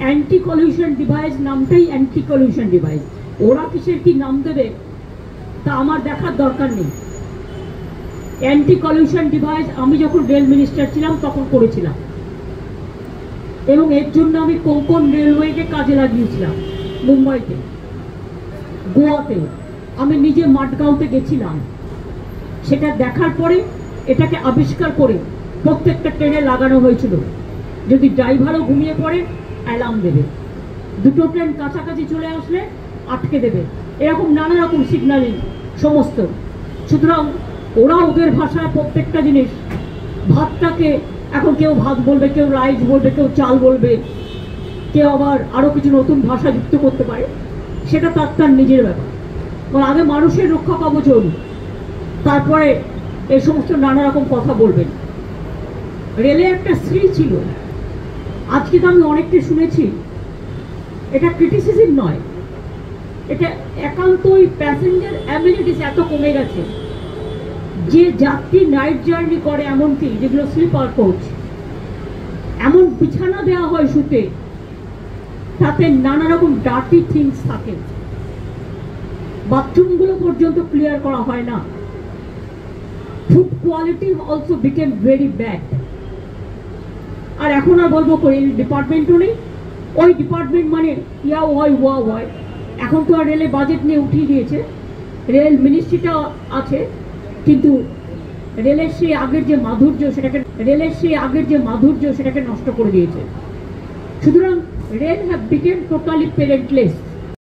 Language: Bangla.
অ্যান্টি কলিউশন ডিভাইস নামটাই অ্যান্টি কলিউশন ডিভাইস। ওরা কিসের কি নাম দেবে তা আমার দেখার দরকার নেই। অ্যান্টি কলিউশন ডিভাইস আমি যখন রেল মিনিস্টার ছিলাম তখন করেছিলাম, এবং এর জন্য আমি কোঙ্কন রেলওয়েকে কাজে লাগিয়েছিলাম। মুম্বাইতে, গোয়াতে, আমি নিজে মাডগাঁওতে গেছিলাম। সেটা দেখার পরে এটাকে আবিষ্কার করে প্রত্যেকটা ট্রেনে লাগানো হয়েছিল, যদি ড্রাইভারও ঘুমিয়ে পড়ে অ্যালার্ম দেবে, দুটো ট্রেন কাছাকাছি চলে আসলে আটকে দেবে, এরকম নানা রকম সিগন্যালিং সমস্ত। সুতরাং ওরা ওদের ভাষায় প্রত্যেকটা জিনিস, ভাতটাকে এখন কেউ ভাত বলবে, কেউ রাইস বলবে, কেউ চাল বলবে, কেউ আবার আরও কিছু নতুন ভাষা যুক্ত করতে পারে, সেটা তার নিজের ব্যাপার। আগে মানুষের রক্ষা কবচ, তারপরে এই সমস্ত নানা রকম কথা বলবেন। রেলে একটা স্ত্রী ছিল, আজকে তো আমি অনেকটা শুনেছি, এটা ক্রিটিসিজম নয়, এটা একান্তই প্যাসেঞ্জার অ্যাবিলিটিস এত কমে গেছে যে যাত্রী নাইট জার্নি করে, এমনকি যেগুলো স্লিপার কোচ, এমন বিছানা দেওয়া হয় শুতে, তাতে নানা রকম ডার্টি থিংস থাকে, বাথরুমগুলো পর্যন্ত ক্লিয়ার করা হয় না। Food quality also became very bad. আর এখন আর বলবো রেল ডিপার্টমেন্টও নেই, ওই ডিপার্টমেন্ট মানে ইয়া হয় ওয়া হয়। এখন তো আর রেলে বাজেট নিয়ে উঠিয়ে দিয়েছে, রেল মিনিস্ট্রিটা আছে, কিন্তু রেলের সেই আগের যে মাধুর্য সেটাকে নষ্ট করে দিয়েছে। সুতরাং রেল হ্যাভ বিকেম টোটালি পেরেন্টলেস।